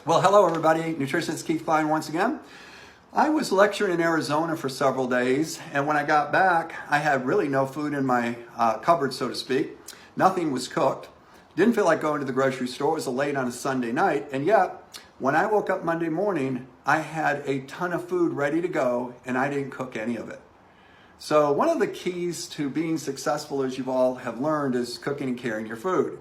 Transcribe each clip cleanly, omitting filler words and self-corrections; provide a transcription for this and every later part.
Well, hello everybody. Nutritionist Keith Klein once again. I was lecturing in Arizona for several days, and when I got back, I had really no food in my cupboard, so to speak. Nothing was cooked. Didn't feel like going to the grocery store. It was late on a Sunday night, and yet, when I woke up Monday morning, I had a ton of food ready to go, and I didn't cook any of it. So one of the keys to being successful, as you all have learned, is cooking and carrying your food.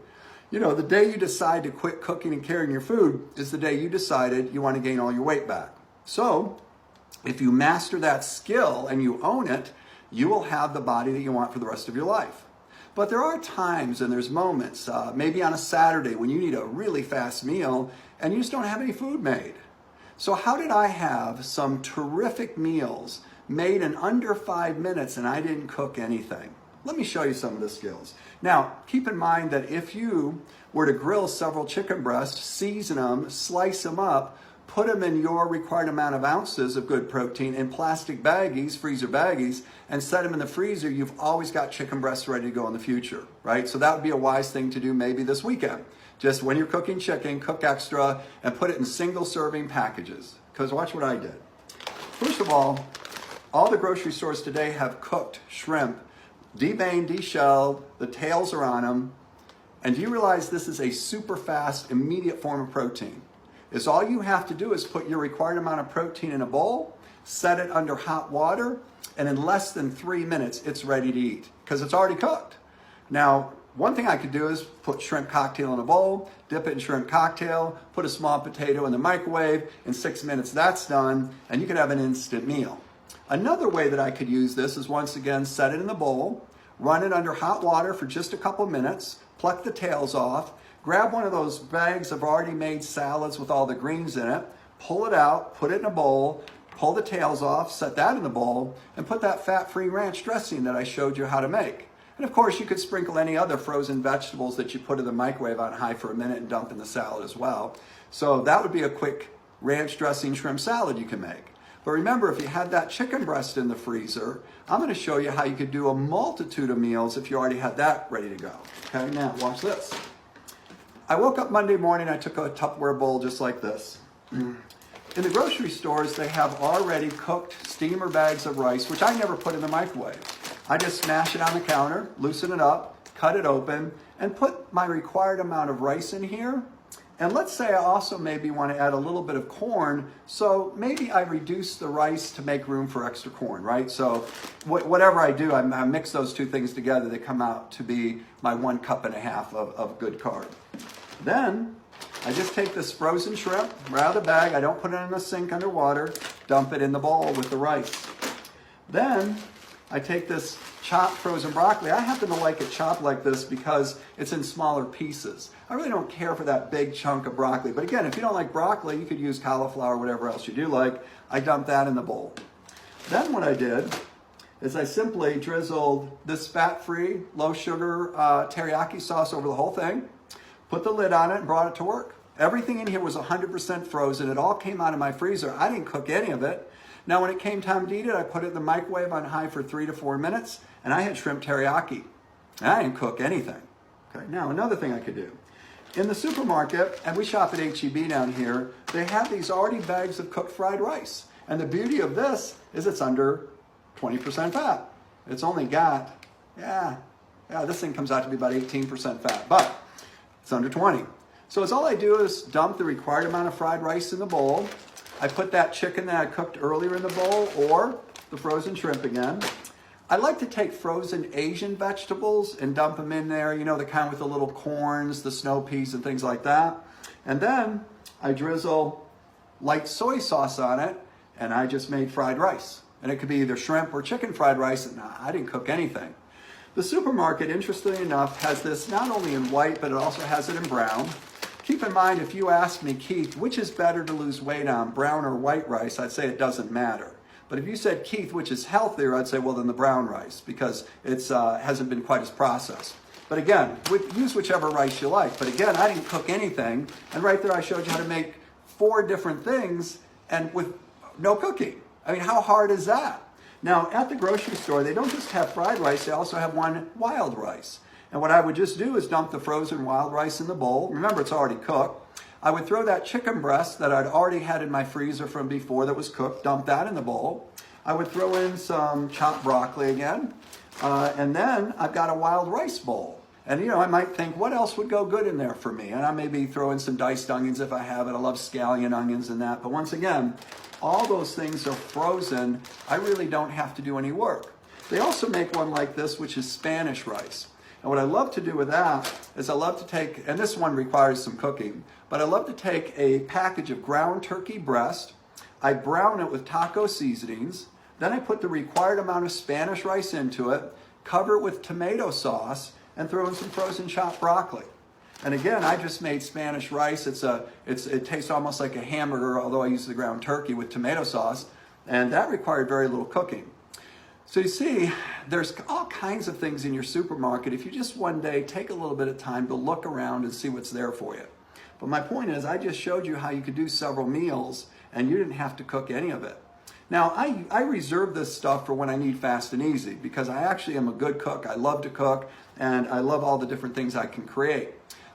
You know, the day you decide to quit cooking and carrying your food is the day you decided you want to gain all your weight back. So, if you master that skill and you own it, you will have the body that you want for the rest of your life. But there are times and there's moments, maybe on a Saturday when you need a really fast meal and you just don't have any food made. So how did I have some terrific meals made in under 5 minutes and I didn't cook anything? Let me show you some of the skills. Now, keep in mind that if you were to grill several chicken breasts, season them, slice them up, put them in your required amount of ounces of good protein in plastic baggies, freezer baggies, and set them in the freezer, you've always got chicken breasts ready to go in the future, right? So that would be a wise thing to do maybe this weekend. Just when you're cooking chicken, cook extra and put it in single serving packages. Because watch what I did. First of all the grocery stores today have cooked shrimp, deveined, deshelled, the tails are on them. And do you realize this is a super fast, immediate form of protein? Is all you have to do is put your required amount of protein in a bowl, set it under hot water, and in less than 3 minutes, it's ready to eat because it's already cooked. Now, one thing I could do is put shrimp cocktail in a bowl, dip it in shrimp cocktail, put a small potato in the microwave. In 6 minutes, that's done, and you could have an instant meal. Another way that I could use this is once again, set it in the bowl, run it under hot water for just a couple minutes, pluck the tails off, grab one of those bags of already made salads with all the greens in it, pull it out, put it in a bowl, pull the tails off, set that in the bowl, and put that fat-free ranch dressing that I showed you how to make. And of course, you could sprinkle any other frozen vegetables that you put in the microwave on high for a minute and dump in the salad as well. So that would be a quick ranch dressing shrimp salad you can make. But remember, if you had that chicken breast in the freezer, I'm going to show you how you could do a multitude of meals if you already had that ready to go. Okay, now watch this. I woke up Monday morning, I took a Tupperware bowl just like this. In the grocery stores, they have already cooked steamer bags of rice, which I never put in the microwave. I just smash it on the counter, loosen it up, cut it open, and put my required amount of rice in here. And let's say I also maybe want to add a little bit of corn, so maybe I reduce the rice to make room for extra corn, right? So whatever I do, I mix those two things together, they come out to be my 1.5 cups of good carb. Then I just take this frozen shrimp right out of the bag, I don't put it in the sink underwater, dump it in the bowl with the rice. Then I take this chopped frozen broccoli. I happen to like it chopped like this because it's in smaller pieces. I really don't care for that big chunk of broccoli. But again, if you don't like broccoli, you could use cauliflower, whatever else you do like. I dump that in the bowl. Then what I did is I simply drizzled this fat-free, low-sugar teriyaki sauce over the whole thing, put the lid on it, and brought it to work. Everything in here was 100% frozen. It all came out of my freezer. I didn't cook any of it. Now, when it came time to eat it, I put it in the microwave on high for 3 to 4 minutes, and I had shrimp teriyaki. And I didn't cook anything. Okay, now another thing I could do. In the supermarket, and we shop at H-E-B down here, they have these already bags of cooked fried rice. And the beauty of this is it's under 20% fat. It's only got, this thing comes out to be about 18% fat, but it's under 20. So all I do is dump the required amount of fried rice in the bowl. I put that chicken that I cooked earlier in the bowl, or the frozen shrimp again. I like to take frozen Asian vegetables and dump them in there, you know, the kind with the little corns, the snow peas and things like that. And then I drizzle light soy sauce on it, and I just made fried rice. And it could be either shrimp or chicken fried rice, and I didn't cook anything. The supermarket, interestingly enough, has this not only in white, but it also has it in brown. Keep in mind, if you ask me, Keith, which is better to lose weight on, brown or white rice, I'd say it doesn't matter. But if you said, Keith, which is healthier, I'd say, well, then the brown rice, because it hasn't been quite as processed. But again, use whichever rice you like. But again, I didn't cook anything. And right there, I showed you how to make 4 different things and with no cooking. I mean, how hard is that? Now, at the grocery store, they don't just have fried rice, they also have one wild rice. And what I would just do is dump the frozen wild rice in the bowl. Remember, it's already cooked. I would throw that chicken breast that I'd already had in my freezer from before that was cooked, dump that in the bowl. I would throw in some chopped broccoli again. And then I've got a wild rice bowl. And you know, I might think, what else would go good in there for me? And I maybe throw in some diced onions if I have it. I love scallion onions and that. But once again, all those things are frozen. I really don't have to do any work. They also make one like this, which is Spanish rice. And what I love to do with that is I love to take, and this one requires some cooking, but I love to take a package of ground turkey breast. I brown it with taco seasonings. Then I put the required amount of Spanish rice into it, cover it with tomato sauce, and throw in some frozen chopped broccoli. And again, I just made Spanish rice. It tastes almost like a hamburger, although I use the ground turkey with tomato sauce, and that required very little cooking. So you see, there's all kinds of things in your supermarket if you just one day take a little bit of time to look around and see what's there for you. But my point is, I just showed you how you could do several meals and you didn't have to cook any of it. Now, I reserve this stuff for when I need fast and easy because I actually am a good cook. I love to cook and I love all the different things I can create.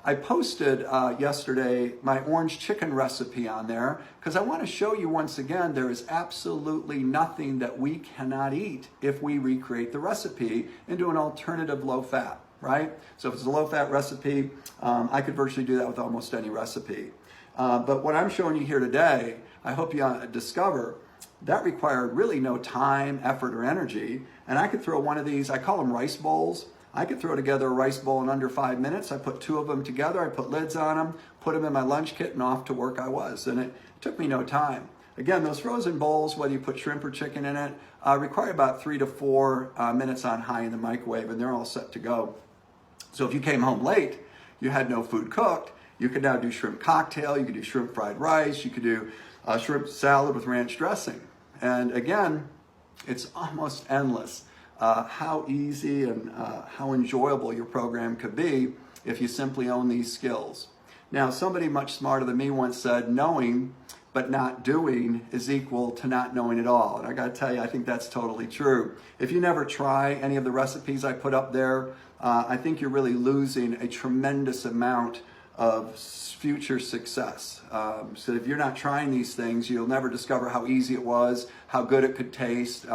I posted yesterday my orange chicken recipe on there because I want to show you once again there is absolutely nothing that we cannot eat if we recreate the recipe into an alternative low fat, right? So if it's a low fat recipe, I could virtually do that with almost any recipe. But what I'm showing you here today, I hope you discover that required really no time, effort, or energy. And I could throw one of these, I call them rice bowls. I could throw together a rice bowl in under 5 minutes. I put 2 of them together, I put lids on them, put them in my lunch kit, and off to work I was. And it took me no time. Again, those frozen bowls, whether you put shrimp or chicken in it, require about 3 to 4 minutes on high in the microwave, and they're all set to go. So if you came home late, you had no food cooked, you could now do shrimp cocktail, you could do shrimp fried rice, you could do shrimp salad with ranch dressing. And again, it's almost endless how easy and how enjoyable your program could be if you simply own these skills. Now, somebody much smarter than me once said, knowing but not doing is equal to not knowing at all. And I gotta tell you, I think that's totally true. If you never try any of the recipes I put up there, I think you're really losing a tremendous amount of future success. So if you're not trying these things, you'll never discover how easy it was, how good it could taste.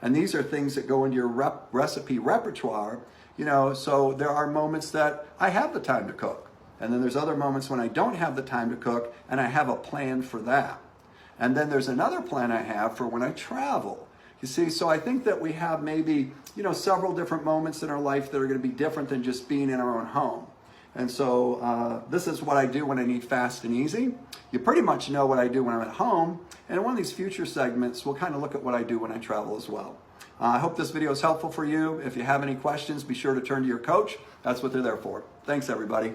And these are things that go into your recipe repertoire, you know, so there are moments that I have the time to cook. And then there's other moments when I don't have the time to cook and I have a plan for that. And then there's another plan I have for when I travel. You see, so I think that we have maybe, you know, several different moments in our life that are going to be different than just being in our own home. And so this is what I do when I need fast and easy. You pretty much know what I do when I'm at home. And in one of these future segments, we'll kind of look at what I do when I travel as well. I hope this video is helpful for you. If you have any questions, be sure to turn to your coach. That's what they're there for. Thanks, everybody.